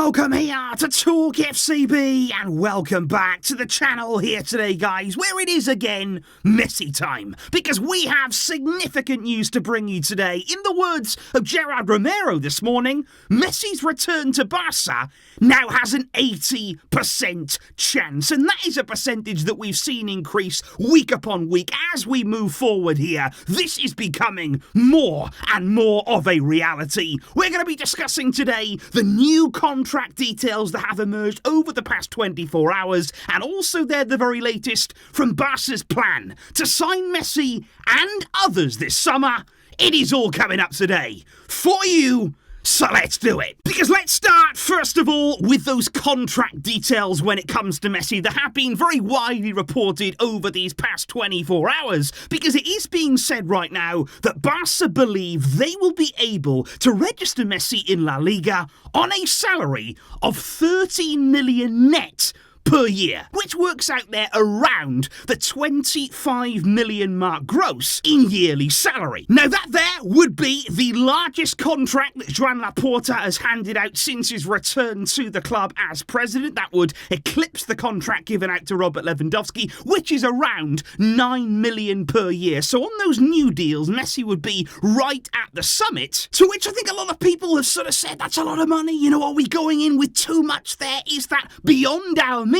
Welcome here to TalkFCB and welcome back to the channel here today, guys, where it is again Messi time, because we have significant news to bring you today. In the words of Gerard Romero this morning, Messi's return to Barça now has an 80% chance, and that is a percentage that we've seen increase week upon week as we move forward here. This is becoming more and more of a reality. We're going to be discussing today the new contract details that have emerged over the past 24 hours, and also they're the very latest from Barca's plan to sign Messi and others this summer. It is all coming up today for you. So let's do it. Because let's start, first of all, with those contract details when it comes to Messi that have been very widely reported over these past 24 hours. Because it is being said right now that Barca believe they will be able to register Messi in La Liga on a salary of 13 million net per year, which works out there around the 25 million mark gross in yearly salary. Now that there would be the largest contract that Joan Laporta has handed out since his return to the club as president. That would eclipse the contract given out to Robert Lewandowski, which is around 9 million per year. So on those new deals, Messi would be right at the summit, to which I think a lot of people have sort of said, that's a lot of money, you know, are we going in with too much there? Is that beyond our means?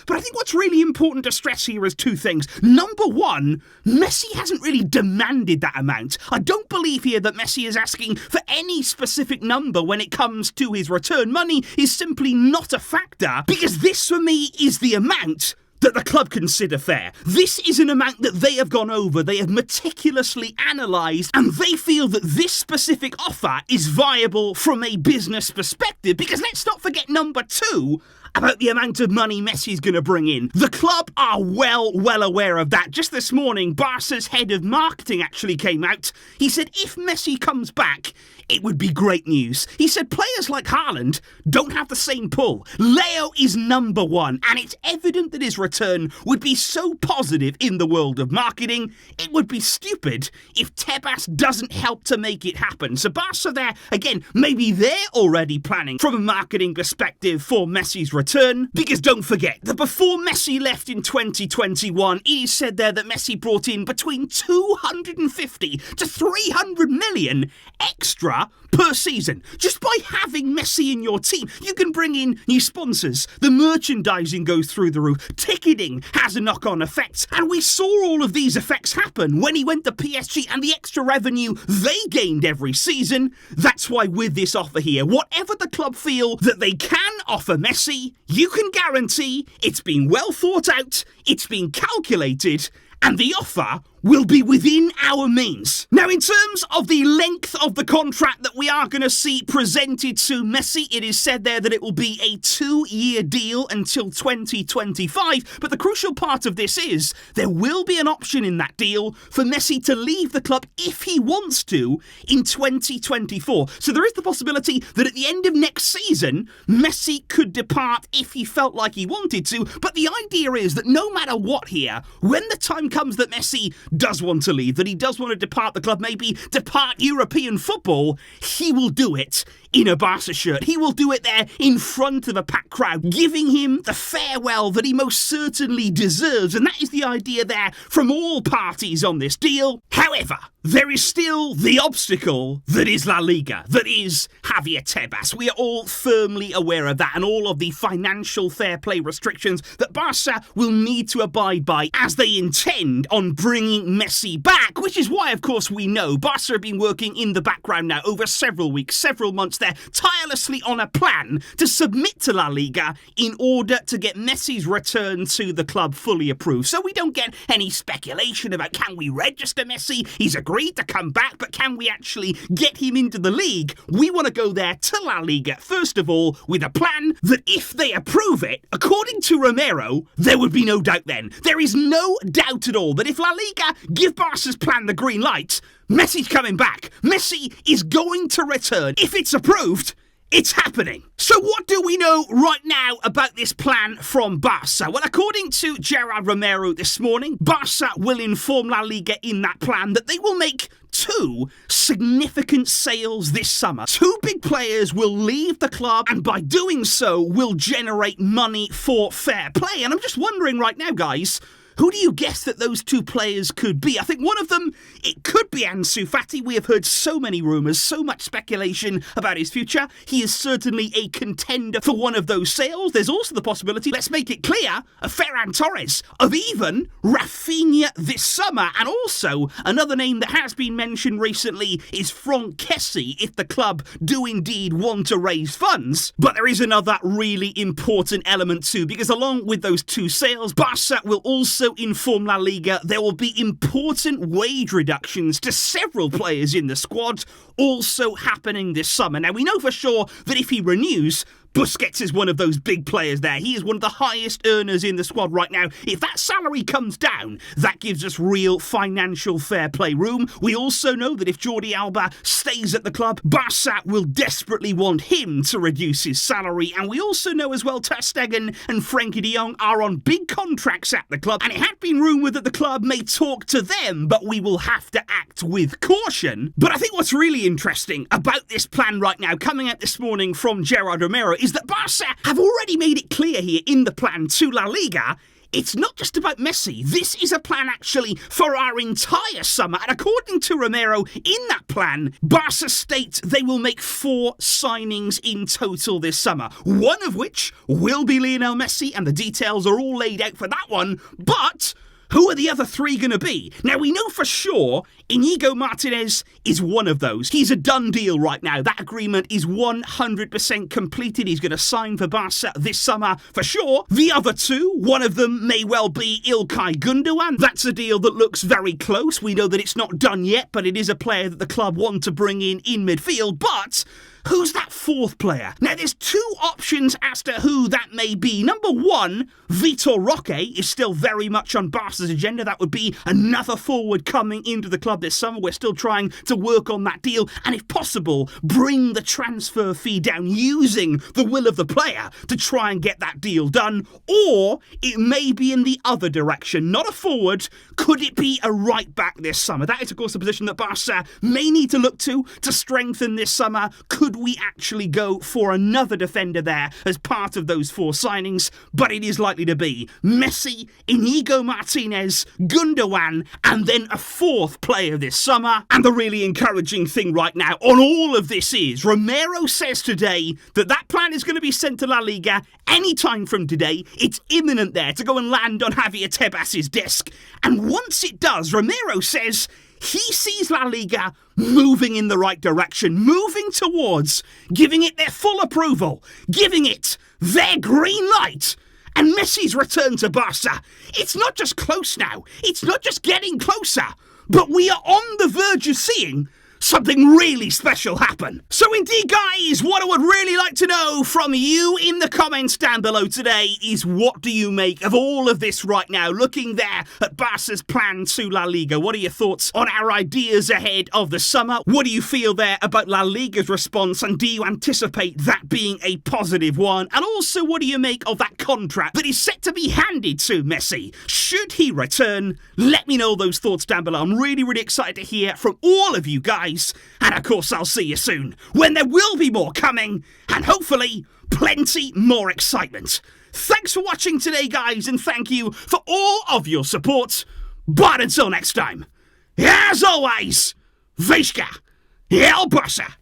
But I think what's really important to stress here is two things. Number one, Messi hasn't really demanded that amount. I don't believe here that Messi is asking for any specific number when it comes to his return. Money is simply not a factor, because this for me is the amount that the club consider fair. This is an amount that they have gone over, they have meticulously analysed, and they feel that this specific offer is viable from a business perspective. Because let's not forget number two, about the amount of money Messi's going to bring in. The club are well aware of that. Just this morning, Barca's head of marketing actually came out. He said if Messi comes back, it would be great news. He said players like Haaland don't have the same pull. Leo is number one, and it's evident that his return would be so positive in the world of marketing, it would be stupid if Tebas doesn't help to make it happen. So Barca there, again, maybe they're already planning from a marketing perspective for Messi's return, because don't forget that before Messi left in 2021, it is said there that Messi brought in between 250 to 300 million extra per season. Just by having Messi in your team, you can bring in new sponsors, the merchandising goes through the roof, ticketing has a knock-on effect, and we saw all of these effects happen when he went to PSG and the extra revenue they gained every season. That's why with this offer here, whatever the club feel that they can offer Messi, you can guarantee it's been well thought out, it's been calculated, and the offer will be within our means. Now, in terms of the length of the contract that we are going to see presented to Messi, it is said there that it will be a 2-year deal until 2025. But the crucial part of this is there will be an option in that deal for Messi to leave the club if he wants to in 2024. So there is the possibility that at the end of next season, Messi could depart if he felt like he wanted to. But the idea is that no matter what here, when the time comes that Messi does want to leave, that he does want to depart the club, maybe depart European football, he will do it in a Barca shirt. He will do it there in front of a packed crowd, giving him the farewell that he most certainly deserves. And that is the idea there from all parties on this deal. However, there is still the obstacle that is La Liga, that is Javier Tebas. We are all firmly aware of that and all of the financial fair play restrictions that Barca will need to abide by as they intend on bringing Messi back, which is why, of course, we know Barca have been working in the background now over several weeks, several months there, tirelessly on a plan to submit to La Liga in order to get Messi's return to the club fully approved. So we don't get any speculation about can we register Messi? He's agreed to come back, but can we actually get him into the league? We want to go there to La Liga, first of all, with a plan that if they approve it, according to Romero, there would be no doubt then. There is no doubt at all that if La Liga give Barca's plan the green light, Messi's coming back. Messi is going to return. If it's approved, It's happening. So what do we know right now about this plan from Barça? Well, according to Gerard Romero this morning, Barça will inform La Liga in that plan that they will make 2 significant sales this summer. 2 big players will leave the club, and by doing so will generate money for fair play. And I'm just wondering right now, guys, who do you guess that those 2 players could be? I think one of them, it could be Ansu Fati. We have heard so many rumours, so much speculation about his future. He is certainly a contender for one of those sales. There's also the possibility, let's make it clear, of Ferran Torres, of even Rafinha this summer. And also, another name that has been mentioned recently is Franck Kessie, if the club do indeed want to raise funds. But there is another really important element too, because along with those 2 sales, Barça will also inform La Liga there will be important wage reductions to several players in the squad also happening this summer. Now, we know for sure that if he renews, Busquets is one of those big players there. He is one of the highest earners in the squad right now. If that salary comes down, that gives us real financial fair play room. We also know that if Jordi Alba stays at the club, Barça will desperately want him to reduce his salary. And we also know as well Ter Stegen and Frenkie de Jong are on big contracts at the club. And it had been rumoured that the club may talk to them, but we will have to act with caution. But I think what's really interesting about this plan right now, coming out this morning from Gerard Romero, is that Barça have already made it clear here in the plan to La Liga, it's not just about Messi. This is a plan actually for our entire summer. And according to Romero, in that plan, Barça states they will make 4 signings in total this summer. One of which will be Lionel Messi, and the details are all laid out for that one. But who are the other 3 going to be? Now, we know for sure Inigo Martinez is one of those. He's a done deal right now. That agreement is 100% completed. He's going to sign for Barça this summer for sure. The other 2, one of them may well be İlkay Gündoğan. That's a deal that looks very close. We know that it's not done yet, but it is a player that the club want to bring in midfield. But who's that 4th player? Now, there's 2 options as to who that may be. Number 1, Vitor Roque is still very much on Barca's agenda. That would be another forward coming into the club this summer. We're still trying to work on that deal, and if possible, bring the transfer fee down using the will of the player to try and get that deal done. Or it may be in the other direction, not a forward. Could it be a right back this summer? That is, of course, a position that Barca may need to look to strengthen this summer. Could we actually go for another defender there as part of those 4 signings? But it is likely to be Messi, Inigo Martinez, Gündoğan, and then a 4th player this summer. And the really encouraging thing right now on all of this is Romero says today that that plan is going to be sent to La Liga any time from today. It's imminent there to go and land on Javier Tebas's desk. And once it does, Romero says he sees La Liga moving in the right direction, moving towards giving it their full approval, giving it their green light. And Messi's return to Barca, it's not just close now, it's not just getting closer, but we are on the verge of seeing something really special happen. So indeed, guys, what I would really like to know from you in the comments down below today is, what do you make of all of this right now? Looking there at Barca's plan to La Liga, what are your thoughts on our ideas ahead of the summer? What do you feel there about La Liga's response, and do you anticipate that being a positive one? And also, what do you make of that contract that is set to be handed to Messi? Should he return? Let me know those thoughts down below. I'm really, really excited to hear from all of you guys. And of course, I'll see you soon when there will be more coming, and hopefully plenty more excitement. Thanks for watching today, guys, and thank you for all of your support. But until next time, as always, Visca El Barça.